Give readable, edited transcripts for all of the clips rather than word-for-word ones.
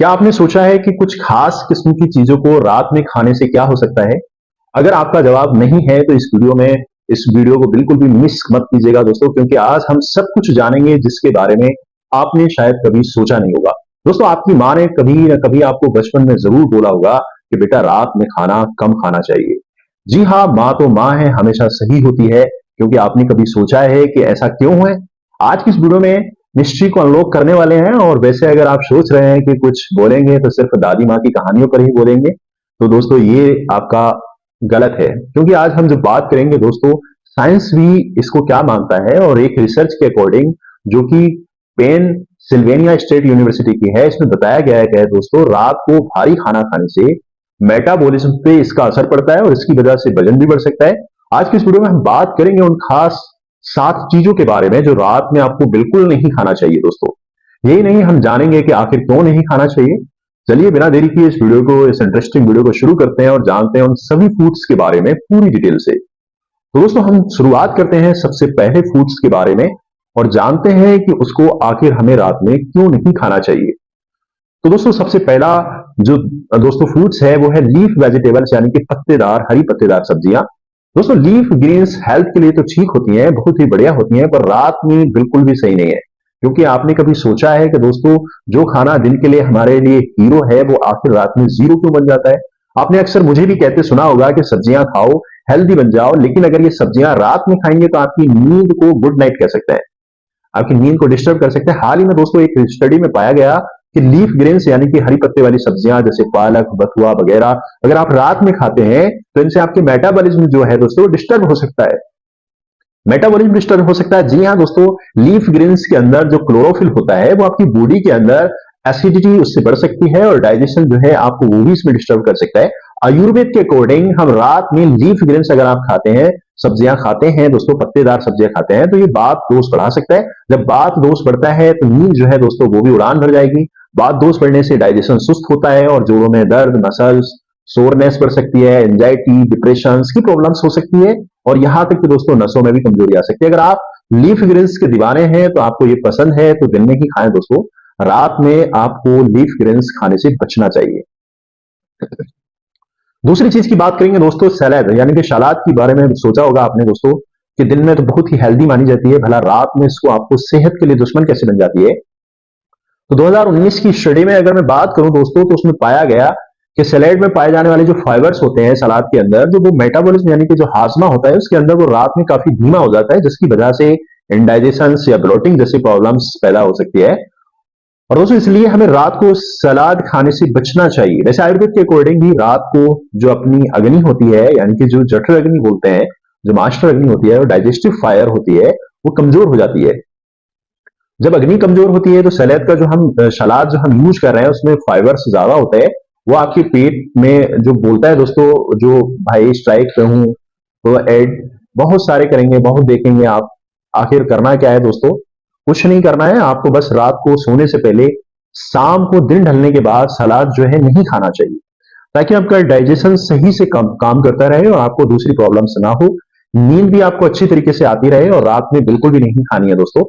क्या आपने सोचा है कि कुछ खास किस्म की चीजों को रात में खाने से क्या हो सकता है? अगर आपका जवाब नहीं है तो इस वीडियो को बिल्कुल भी मिस मत कीजिएगा दोस्तों, क्योंकि आज हम सब कुछ जानेंगे जिसके बारे में आपने शायद कभी सोचा नहीं होगा। दोस्तों, आपकी माँ ने कभी ना कभी आपको बचपन में जरूर बोला होगा कि बेटा रात में खाना कम खाना चाहिए। जी हाँ, माँ तो माँ है, हमेशा सही होती है। क्योंकि आपने कभी सोचा है कि ऐसा क्यों है? आज की इस वीडियो में मिस्ट्री को अनलॉक करने वाले हैं। और वैसे अगर आप सोच रहे हैं कि कुछ बोलेंगे तो सिर्फ दादी माँ की कहानियों पर ही बोलेंगे, तो दोस्तों ये आपका गलत है। क्योंकि आज हम जो बात करेंगे दोस्तों, साइंस भी इसको क्या मानता है। और एक रिसर्च के अकॉर्डिंग, जो कि पेन सिल्वेनिया स्टेट यूनिवर्सिटी की है, इसमें बताया गया है कि दोस्तों रात को भारी खाना खाने से मेटाबॉलिज्म पे इसका असर पड़ता है और इसकी वजह से वजन भी बढ़ सकता है। आज की इस वीडियो में हम बात करेंगे उन खास 7 चीजों के बारे में जो रात में आपको बिल्कुल नहीं खाना चाहिए दोस्तों। यही नहीं, हम जानेंगे कि आखिर क्यों नहीं खाना चाहिए। चलिए बिना देरी किए इस इंटरेस्टिंग वीडियो को शुरू करते हैं और जानते हैं उन सभी फूड्स के बारे में पूरी डिटेल से। तो दोस्तों, हम शुरुआत करते हैं सबसे पहले फूड्स के बारे में और जानते हैं कि उसको आखिर हमें रात में क्यों नहीं खाना चाहिए। तो दोस्तों, सबसे पहला जो दोस्तों फूड्स है वो है लीफ वेजिटेबल्स, यानी कि पत्तेदार, हरी पत्तेदार सब्जियां। दोस्तों, लीफ ग्रीन्स हेल्थ के लिए तो ठीक होती हैं, बहुत ही बढ़िया होती हैं, पर रात में बिल्कुल भी सही नहीं है। क्योंकि आपने कभी सोचा है कि दोस्तों जो खाना दिन के लिए हमारे लिए हीरो है वो आखिर रात में जीरो क्यों बन जाता है? आपने अक्सर मुझे भी कहते सुना होगा कि सब्जियां खाओ, हेल्दी बन जाओ, लेकिन अगर ये सब्जियां रात में खाएंगे तो आपकी नींद को गुड नाइट कह सकते हैं, आपकी नींद को डिस्टर्ब कर सकते हैं। हाल ही में दोस्तों एक स्टडी में पाया गया कि लीफ ग्रेन्स यानी कि हरी पत्ते वाली सब्जियां जैसे पालक, बथुआ वगैरह अगर आप रात में खाते हैं तो इनसे आपके मेटाबॉलिज्म जो है दोस्तों डिस्टर्ब हो सकता है। मेटाबॉलिज्म डिस्टर्ब हो सकता है, जी हाँ दोस्तों। लीफ ग्रीन्स के अंदर जो क्लोरोफिल होता है वो आपकी बॉडी के अंदर एसिडिटी उससे बढ़ सकती है और डाइजेशन जो है आपको वो भी इसमें डिस्टर्ब कर सकता है। आयुर्वेद के अकॉर्डिंग हम रात में लीफ ग्रीन्स अगर आप खाते हैं, सब्जियां खाते हैं दोस्तों, पत्तेदार सब्जियां खाते हैं, तो ये बात दोष बढ़ा सकता है। जब बात दोष बढ़ता है तो नींद जो है दोस्तों वो भी उड़ान भर जाएगी। बात दोष बढ़ने से डाइजेशन सुस्त होता है और जोड़ों में दर्द, मसल्स सोरनेस बढ़ सकती है, एंजाइटी, डिप्रेशन की प्रॉब्लम्स हो सकती है और यहां तक कि दोस्तों नसों में भी कमजोरी आ सकती है। अगर आप लीफ ग्रीन्स के दीवाने हैं तो आपको ये पसंद है तो दिन में ही खाएं दोस्तों, रात में आपको लीफ ग्रीन्स खाने से बचना चाहिए। दूसरी चीज की बात करेंगे दोस्तों, सैलेड यानी कि सलाद के बारे में सोचा होगा आपने दोस्तों कि दिन में तो बहुत ही हेल्दी मानी जाती है, भला रात में इसको आपको सेहत के लिए दुश्मन कैसे बन जाती है। तो 2019 की स्टडी में अगर मैं बात करूं दोस्तों तो उसमें पाया गया कि सैलेड में पाए जाने वाले जो फाइबर्स होते हैं सलाद के अंदर, जो वो मेटाबॉलिज्म यानी कि जो हाजमा होता है उसके अंदर वो रात में काफी धीमा हो जाता है, जिसकी वजह से इंडाइजेशन या ब्लोटिंग जैसी प्रॉब्लम्स पैदा हो सकती है। और दोस्तों इसलिए हमें रात को सलाद खाने से बचना चाहिए। वैसे आयुर्वेद के अकॉर्डिंग भी रात को जो अपनी अग्नि होती है, यानी कि जो जठर अग्नि बोलते हैं, जो मास्टर अग्नि होती है, और डाइजेस्टिव फायर होती है, वो कमजोर हो जाती है। जब अग्नि कमजोर होती है तो सलाद का जो हम सलाद जो हम यूज कर रहे हैं उसमें फाइबर्स ज्यादा होते हैं, वो आपके पेट में जो बोलता है दोस्तों, जो भाई स्ट्राइक पे हूं तो ऐड बहुत सारे करेंगे, बहुत देखेंगे आप। आखिर करना क्या है दोस्तों? कुछ नहीं करना है आपको, बस रात को सोने से पहले, शाम को दिन ढलने के बाद सलाद जो है नहीं खाना चाहिए, ताकि आपका डाइजेशन सही से काम करता रहे और आपको दूसरी प्रॉब्लम्स ना हो। नींद भी आपको अच्छी तरीके से आती रहे और रात में बिल्कुल भी नहीं खानी है दोस्तों।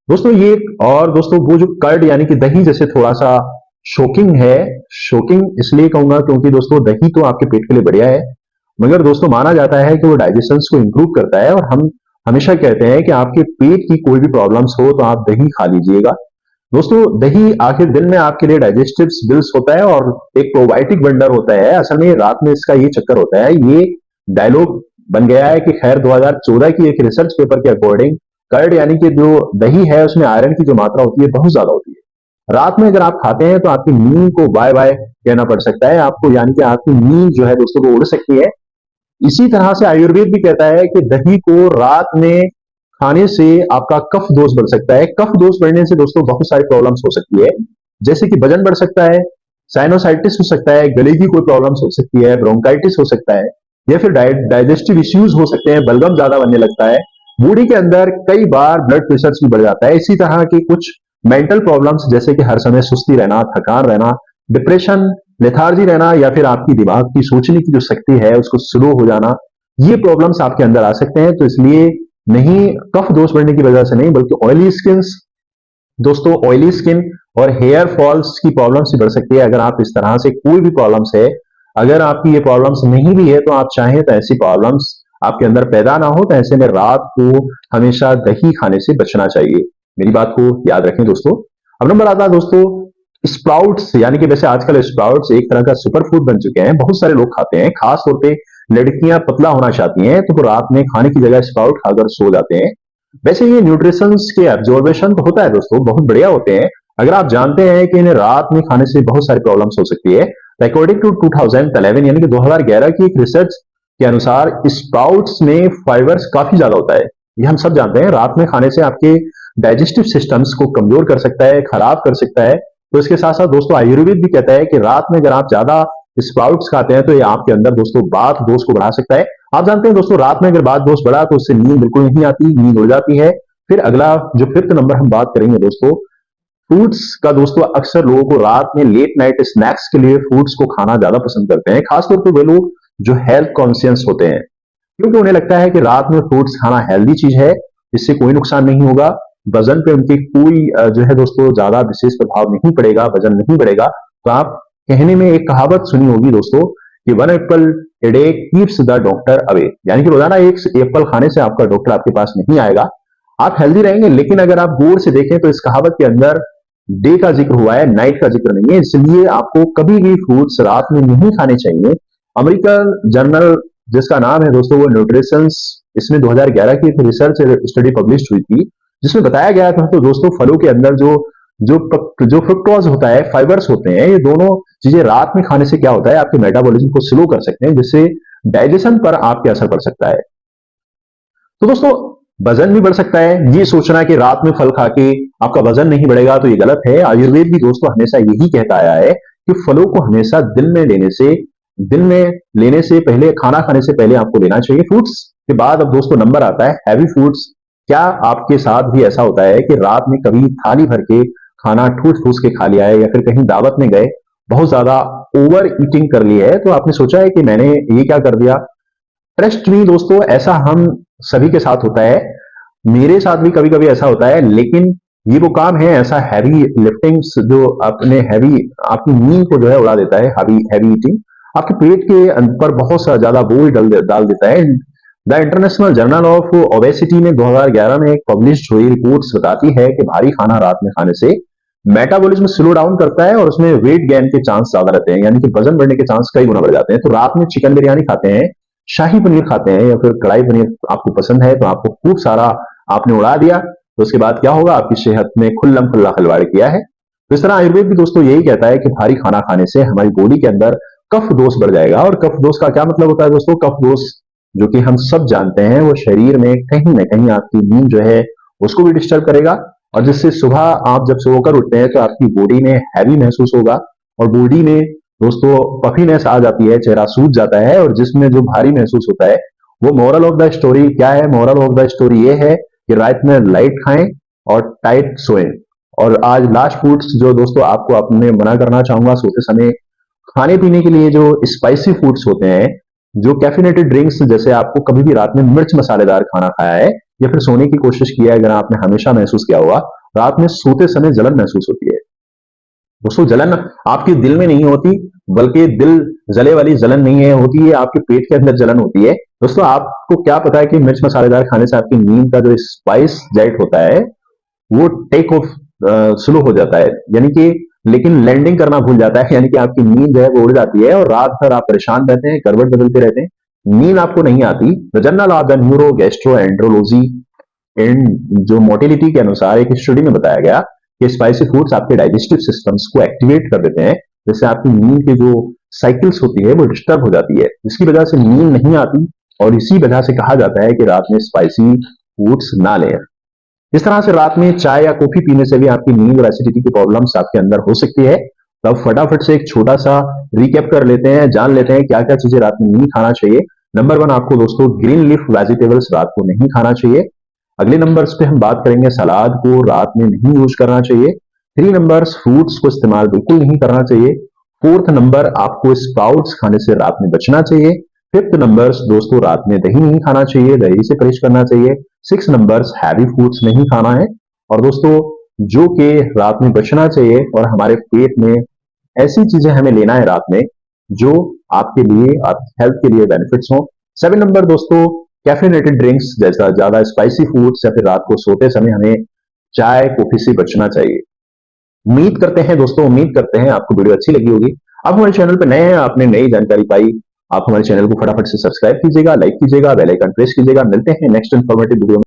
दोस्तों ये, और दोस्तों वो जो कर्ड यानी कि दही जैसे थोड़ा सा शोकिंग है, शोकिंग इसलिए कहूंगा क्योंकि दोस्तों दही तो आपके पेट के लिए बढ़िया है, मगर दोस्तों माना जाता है कि वो डाइजेशन को इंप्रूव करता है और हम हमेशा कहते हैं कि आपके पेट की कोई भी प्रॉब्लम्स हो तो आप दही खा लीजिएगा। दोस्तों दही आखिर दिन में आपके लिए डाइजेस्टिव बिल्स होता है और एक प्रोबायोटिक वंडर होता है। असल में रात में इसका ये चक्कर होता है, ये डायलॉग बन गया है कि खैर 2014 की एक रिसर्च पेपर के अकॉर्डिंग कर्ड यानी कि जो दही है उसमें आयरन की जो मात्रा होती है बहुत ज्यादा होती है। रात में अगर आप खाते हैं तो आपकी नींद को बाय बाय कहना पड़ सकता है आपको, यानी कि आपकी नींद जो है दोस्तों वो उड़ सकती है। इसी तरह से आयुर्वेद भी कहता है कि दही को रात में खाने से आपका कफ दोष बढ़ सकता है। कफ दोष बढ़ने से दोस्तों बहुत सारी प्रॉब्लम्स हो सकती है, जैसे कि वजन बढ़ सकता है, साइनोसाइटिस हो सकता है, गले की कोई प्रॉब्लम्स हो सकती है, ब्रोंकाइटिस हो सकता है, या फिर डाइजेस्टिव इश्यूज हो सकते हैं, बलगम ज्यादा बनने लगता है, बॉडी के अंदर कई बार ब्लड प्रेशर भी बढ़ जाता है। इसी तरह की कुछ मेंटल प्रॉब्लम्स जैसे कि हर समय सुस्ती रहना, थकान रहना, डिप्रेशन, लेथार्जी रहना, या फिर आपकी दिमाग की सोचने की जो शक्ति है उसको स्लो हो जाना, ये प्रॉब्लम्स आपके अंदर आ सकते हैं। तो इसलिए नहीं, कफ दोष बढ़ने की वजह से नहीं, बल्कि ऑयली स्किन, दोस्तों ऑयली स्किन और हेयर फॉल्स की प्रॉब्लम से बढ़ सकती है अगर आप इस तरह से कोई भी प्रॉब्लम्स है। अगर आपकी ये प्रॉब्लम्स नहीं भी है तो आप चाहें तो ऐसी प्रॉब्लम्स आपके अंदर पैदा ना हो, तो ऐसे में रात को हमेशा दही खाने से बचना चाहिए। मेरी बात को याद रखें दोस्तों। अब नंबर आता है दोस्तों स्प्राउट्स, यानी कि वैसे आजकल स्प्राउट्स एक तरह का सुपर फूड बन चुके हैं, बहुत सारे लोग खाते हैं, खास तौर पे लड़कियां पतला होना चाहती हैं तो वो रात में खाने की जगह स्प्राउट खाकर सो जाते हैं। वैसे ये न्यूट्रिशन के एब्जॉर्बेशन तो होता है दोस्तों, बहुत बढ़िया होते हैं। अगर आप जानते हैं कि इन्हें रात में खाने से बहुत सारी प्रॉब्लम्स हो सकती है, तो अकॉर्डिंग टू 2011 यानी कि 2011 की एक रिसर्च के अनुसार स्प्राउट्स में फाइबर्स काफी ज्यादा होता है। ये हम सब जानते हैं, रात में खाने से आपके डाइजेस्टिव सिस्टम्स को कमजोर कर सकता है, खराब कर सकता है। तो इसके साथ साथ दोस्तों आयुर्वेद भी कहता है कि रात में अगर आप ज्यादा स्प्राउट्स खाते हैं तो ये आपके अंदर दोस्तों बात दोष को बढ़ा सकता है। आप जानते हैं दोस्तों, रात में अगर बात दोष बढ़ा तो उससे नींद बिल्कुल नहीं आती, नींद उड़ जाती है। फिर अगला जो फिफ्थ नंबर हम बात करेंगे दोस्तों, फूड्स का। दोस्तों अक्सर लोगों को रात में लेट नाइट स्नैक्स के लिए फूड्स को खाना ज्यादा पसंद करते हैं, खासतौर पर वे लोग जो हेल्थ कॉन्शियस होते हैं, क्योंकि उन्हें लगता है कि रात में फ्रूट्स खाना हेल्दी चीज है, इससे कोई नुकसान नहीं होगा, वजन पे उनकी कोई जो है दोस्तों ज्यादा विशेष प्रभाव नहीं पड़ेगा, वजन नहीं बढ़ेगा। तो आप कहने में एक कहावत सुनी होगी दोस्तों कि one Apple a day keeps the doctor away, यानी कि रोजाना एक एप्पल खाने से आपका डॉक्टर आपके पास नहीं आएगा, आप हेल्दी रहेंगे। लेकिन अगर आप गौर से देखें तो इस कहावत के अंदर डे का जिक्र हुआ है, नाइट का जिक्र नहीं है, इसलिए आपको कभी भी फ्रूट्स रात में नहीं खाने चाहिए। अमेरिकन जर्नल जिसका नाम है दोस्तों वो न्यूट्रिशंस, इसमें 2011 की एक रिसर्च स्टडी पब्लिश हुई थी जिसमें बताया गया था तो दोस्तों फलों के अंदर जो फ्रुक्टोज होता है, फाइबर्स होते हैं, ये दोनों चीजें रात में खाने से क्या होता है, आपके मेटाबॉलिज्म को स्लो कर सकते हैं, जिससे डाइजेशन पर आपके असर पड़ सकता है। तो दोस्तों वजन भी बढ़ सकता है। ये सोचना कि रात में फल खा के आपका वजन नहीं बढ़ेगा तो ये गलत है। आयुर्वेद भी दोस्तों हमेशा यही कहता आया है कि फलों को हमेशा दिन में लेने से पहले, खाना खाने से पहले आपको लेना चाहिए। फ्रूट्स के बाद अब दोस्तों नंबर आता है हैवी फूड्स। क्या आपके साथ भी ऐसा होता है कि रात में कभी थाली भर के खाना ठूस ठूस के खा लिया है, या फिर कहीं दावत में गए बहुत ज्यादा ओवर ईटिंग कर ली है, तो आपने सोचा है कि मैंने ये क्या कर दिया। ट्रस्ट मी दोस्तों, ऐसा हम सभी के साथ होता है, मेरे साथ भी कभी कभी ऐसा होता है। लेकिन ये वो काम है ऐसा हैवी लिफ्टिंग्स जो अपने हैवी आपकी नींद को जो है उड़ा देता है। हैवी हैवी ईटिंग आपके पेट के पर बहुत सा ज्यादा बोझ डाल देता है। The international journal of obesity ने 2011 में एक पब्लिश हुई रिपोर्ट्स बताती है कि भारी खाना रात में खाने से मेटाबॉलिज्म स्लो डाउन करता है और उसमें वेट गेन के चांस ज्यादा रहते हैं, यानी कि वजन बढ़ने के चांस कई गुना बढ़ जाते हैं। तो रात में चिकन बिरयानी खाते हैं, शाही पनीर खाते हैं, या फिर कढ़ाई पनीर आपको पसंद है तो आपको खूब सारा आपने उड़ा दिया, तो उसके बाद क्या होगा, आपकी सेहत में खुल्लम खुल्ला खिलवाड़ किया है। तो इस तरह आयुर्वेद भी दोस्तों यही कहता है कि भारी खाना खाने से हमारी बॉडी के अंदर कफ दोष बढ़ जाएगा। और कफ दोष का क्या मतलब होता है दोस्तों, कफ दोष जो कि हम सब जानते हैं वो शरीर में कहीं ना कहीं आपकी नींद जो है उसको भी डिस्टर्ब करेगा, और जिससे सुबह आप जब सोकर उठते हैं तो आपकी बॉडी में हैवी महसूस होगा, और बॉडी में दोस्तों पफीनेस आ जाती है, चेहरा सूज जाता है, और जिसमें जो भारी महसूस होता है वो मोरल ऑफ द स्टोरी क्या है, मोरल ऑफ द स्टोरी ये है कि रात में लाइट खाएं और टाइट सोएं। और आज लास्ट फूड्स जो दोस्तों आपको अपने मना करना चाहूंगा, सोते समय खाने पीने के लिए जो स्पाइसी फूड्स होते हैं, जो कैफिनेटेड ड्रिंक्स, जैसे आपको कभी भी रात में मिर्च मसालेदार खाना खाया है या फिर सोने की कोशिश किया है, अगर आपने हमेशा महसूस किया होगा रात में सोते समय जलन महसूस होती है। दोस्तों जलन आपके दिल में नहीं होती, बल्कि दिल जले वाली जलन नहीं है, होती है आपके पेट के अंदर जलन होती है। दोस्तों आपको क्या पता है कि मिर्च मसालेदार खाने से आपकी नींद का जो स्पाइस जेट होता है वो टेक ऑफ स्लो हो जाता है, यानी कि लेकिन लैंडिंग करना भूल जाता है, यानी कि आपकी नींद है वो उड़ जाती है और रात भर आप परेशान रहते हैं, करवट बदलते रहते हैं, नींद आपको नहीं आती। The journal of the neuro gastro andrology and जो मोटिलिटी के अनुसार एक स्टडी में बताया गया कि स्पाइसी फूड्स आपके डाइजेस्टिव सिस्टम्स को एक्टिवेट कर देते हैं, जिससे आपकी नींद की जो साइकिल्स होती है वो डिस्टर्ब हो जाती है, जिसकी वजह से नींद नहीं आती, और इसी वजह से कहा जाता है कि रात में स्पाइसी फूड्स ना लें। इस तरह से रात में चाय या कॉफी पीने से भी आपकी नींद और एसिडिटी की प्रॉब्लम्स आपके अंदर हो सकती है। तो अब फटाफट से एक छोटा सा रिकैप कर लेते हैं, जान लेते हैं क्या क्या चीजें रात में नहीं खाना चाहिए। नंबर 1 आपको दोस्तों ग्रीन लीफ वेजिटेबल्स रात को नहीं खाना चाहिए। अगले नंबर्स पे हम बात करेंगे सलाद को रात में नहीं यूज करना चाहिए। 3 नंबर्स फ्रूट्स को इस्तेमाल बिल्कुल नहीं करना चाहिए। 4th नंबर आपको स्प्राउट्स खाने से रात में बचना चाहिए। 5th नंबर्स दोस्तों रात में दही नहीं खाना चाहिए, दही से परहेज करना चाहिए। 6 नंबर्स हैवी फूड्स नहीं खाना है। और दोस्तों जो कि रात में बचना चाहिए, और हमारे पेट में ऐसी चीजें हमें लेना है रात में जो आपके लिए, आपकी हेल्थ के लिए बेनिफिट्स हो। 7 नंबर दोस्तों, कैफिनेटेड ड्रिंक्स, जैसा ज्यादा स्पाइसी फूड्स या फिर रात को सोते समय हमें चाय कॉफी से बचना चाहिए। उम्मीद करते हैं दोस्तों, उम्मीद करते हैं आपको वीडियो अच्छी लगी होगी। आप हमारे चैनल पर नए हैं, आपने नई जानकारी पाई, आप हमारे चैनल को फटाफट से सब्सक्राइब कीजिएगा, लाइक कीजिएगा, बेल आइकन प्रेस कीजिएगा। मिलते हैं नेक्स्ट इन्फॉर्मेटिव वीडियो में।